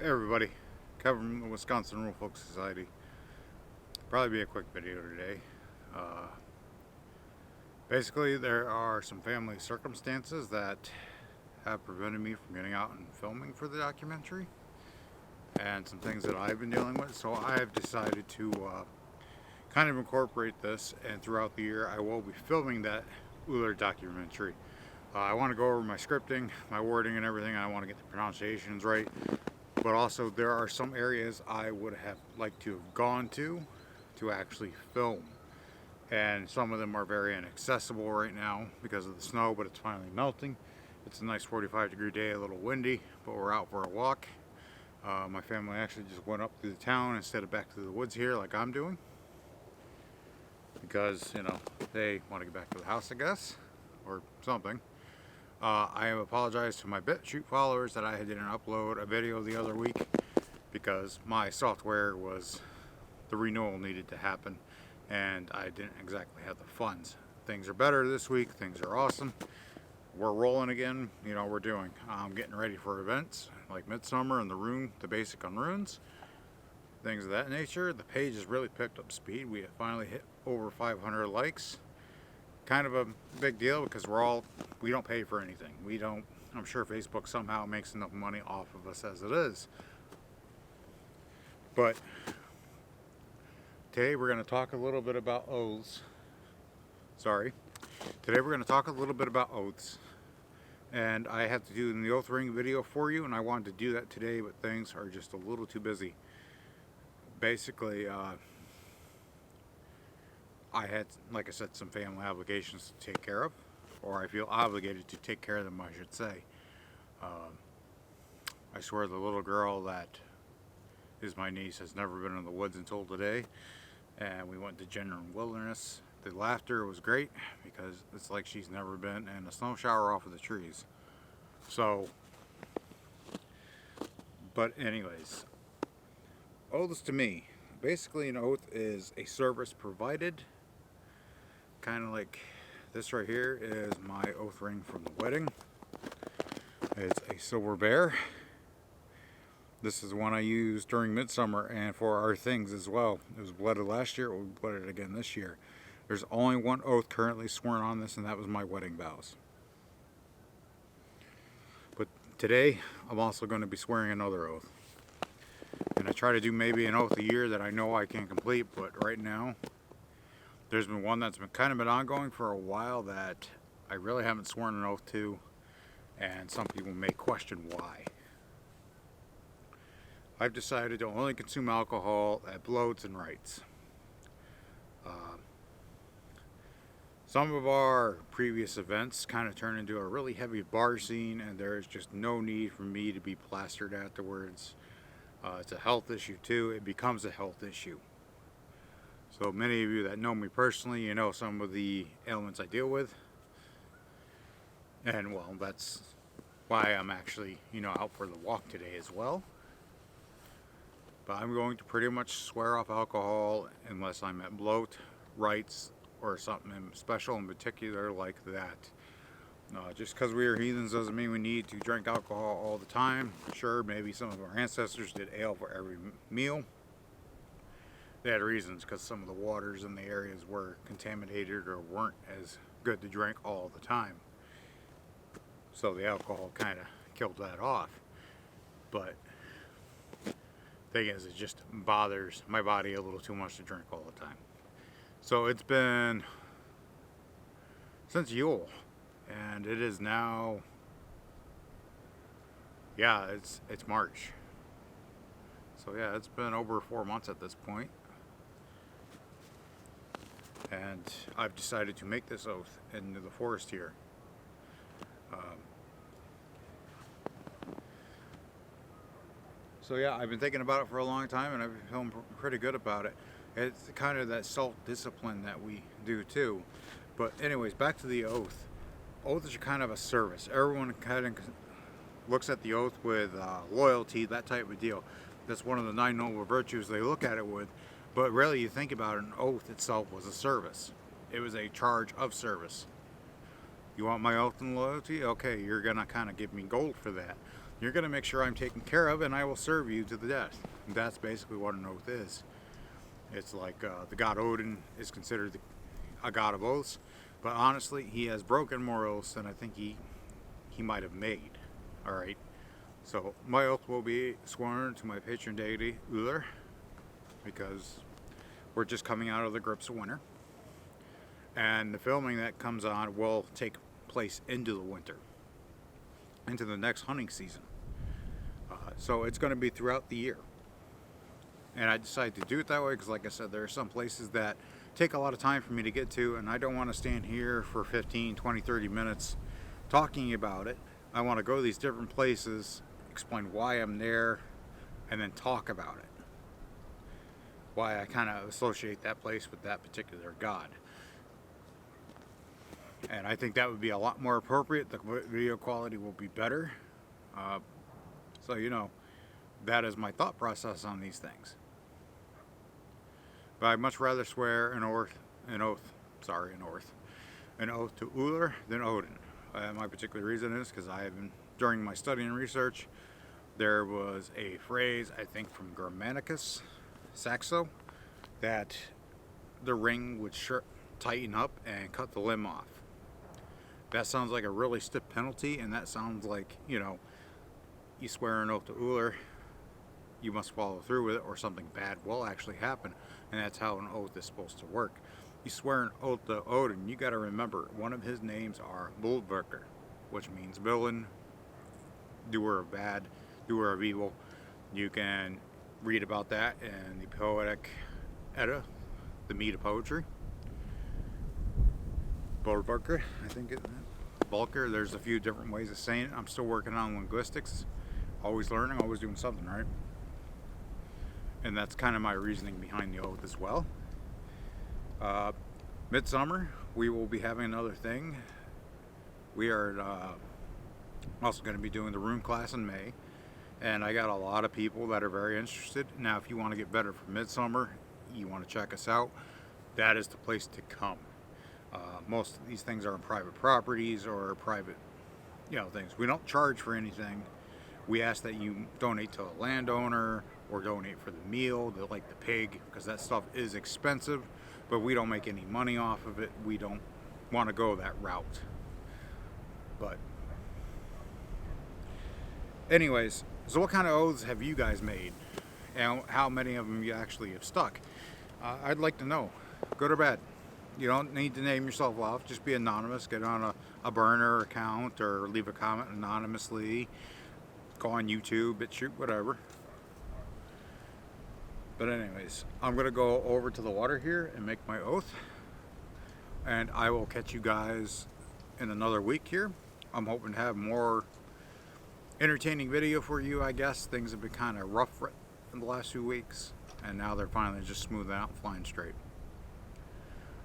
Hey everybody, Kevin from the Wisconsin Rural Folk Society. Probably be a quick video today. Uh, Basically, there are some family circumstances that have prevented me from getting out and filming for the documentary, and some things that I've been dealing with. So I've decided to kind of incorporate this, and throughout the year, I will be filming that Uller documentary. I want to go over my scripting, my wording, and everything. I want to get the pronunciations right. But also there are some areas I would have liked to have gone to actually film. And some of them are very inaccessible right now because of the snow, but it's finally melting. It's a nice 45-degree day, a little windy, but we're out for a walk. My family actually just went up through the town instead of back to the woods here like I'm doing. Because, they want to get back to the house, I guess, or something. I apologize to my BitChute followers that I didn't upload a video the other week because my software the renewal needed to happen and I didn't exactly have the funds. Things are better this week, things are awesome. We're rolling again, I'm getting ready for events like Midsummer and the basic on runes, things of that nature. The page has really picked up speed. We have finally hit over 500 likes. Kind of a big deal because we don't pay for anything. I'm sure Facebook somehow makes enough money off of us as it is. But today we're going to talk a little bit about oaths. Today we're going to talk a little bit about oaths. And I have to do the oath ring video for you, and I wanted to do that today, but things are just a little too busy. Basically, I had, like I said, some family obligations to take care of, or I feel obligated to take care of them, I should say. I swear the little girl that is my niece has never been in the woods until today, and we went to General Wilderness. The laughter was great because it's like she's never been, and a snow shower off of the trees. So, but anyways, oaths to me. Basically, an oath is a service provided. Kind of like this right here is my oath ring from the wedding. It's a silver bear. This is one I used during Midsummer and for our things as well. It was blooded last year, it will be blooded again this year. There's only one oath currently sworn on this, and that was my wedding vows. But today, I'm also going to be swearing another oath. And I try to do maybe an oath a year that I know I can complete, but right now, there's been one that's been ongoing for a while that I really haven't sworn an oath to, and some people may question why. I've decided to only consume alcohol at bloats and rites. Some of our previous events kind of turned into a really heavy bar scene, and there's just no need for me to be plastered afterwards. It's a health issue too. It becomes a health issue. So many of you that know me personally, you know some of the ailments I deal with. And well, that's why I'm actually, out for the walk today as well. But I'm going to pretty much swear off alcohol unless I'm at bloat, rites, or something special in particular like that. Just because we are heathens doesn't mean we need to drink alcohol all the time. Sure, maybe some of our ancestors did ale for every meal. They had reasons because some of the waters in the areas were contaminated or weren't as good to drink all the time. So the alcohol kind of killed that off. But the thing is, it just bothers my body a little too much to drink all the time. So it's been since Yule, and it is now, it's March. So yeah, it's been over 4 months at this point. And I've decided to make this oath in the forest here. So yeah, I've been thinking about it for a long time, and I've been feeling pretty good about it. It's kind of that self-discipline that we do too. But anyways, back to the oath. Oaths are kind of a service. Everyone kind of looks at the oath with loyalty, that type of deal. That's one of the 9 noble virtues they look at it with. But really, you think about it, an oath itself was a service. It was a charge of service. You want my oath and loyalty? Okay, you're going to kind of give me gold for that. you're going to make sure I'm taken care of, and I will serve you to the death. And that's basically what an oath is. It's like the god Odin is considered a god of oaths, but honestly, he has broken more oaths than I think he might have made. All right. So my oath will be sworn to my patron deity, Uller, because we're just coming out of the grips of winter. And the filming that comes on will take place into the winter, into the next hunting season. So it's going to be throughout the year. And I decided to do it that way because, like I said, there are some places that take a lot of time for me to get to, and I don't want to stand here for 15, 20, 30 minutes talking about it. I want to go to these different places, explain why I'm there, and then talk about it. Why I kind of associate that place with that particular god. And I think that would be a lot more appropriate. The video quality will be better. So, you know, that is my thought process on these things. But I'd much rather swear an oath to Uller than Odin. My particular reason is because during my study and research, there was a phrase, I think from Germanicus Saxo, that the ring would tighten up and cut the limb off. That sounds like a really stiff penalty, and that sounds like, you know, you swear an oath to Uller, you must follow through with it, or something bad will actually happen. And that's how an oath is supposed to work. You swear an oath to Odin, you got to remember one of his names are Bullberker, which means villain, doer of bad, doer of evil. You can read about that in the Poetic Edda, the meat of poetry. Bullberker, I think it. Bulker. There's a few different ways of saying it. I'm still working on linguistics. Always learning, always doing something, right? And that's kind of my reasoning behind the oath as well. Midsummer, we will be having another thing. We are also going to be doing the room class in May. And I got a lot of people that are very interested. Now, if you want to get better for Midsummer, you want to check us out, that is the place to come. Most of these things are on private properties or private, things. We don't charge for anything. We ask that you donate to a landowner or donate for the meal, like the pig, because that stuff is expensive, but we don't make any money off of it. We don't want to go that route. But anyways, so what kind of oaths have you guys made? And how many of them you actually have stuck? I'd like to know, good or bad. You don't need to name yourself off, just be anonymous. Get on a burner account or leave a comment anonymously. Go on YouTube, BitChute, whatever. But anyways, I'm going to go over to the water here and make my oath. And I will catch you guys in another week here. I'm hoping to have more entertaining video for you, I guess. Things have been kind of rough in the last few weeks. And now they're finally just smoothing out and flying straight.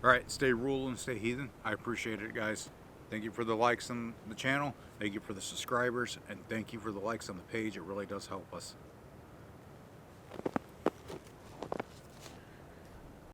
Alright, stay rural and stay heathen. I appreciate it, guys. Thank you for the likes on the channel. Thank you for the subscribers. And thank you for the likes on the page. It really does help us.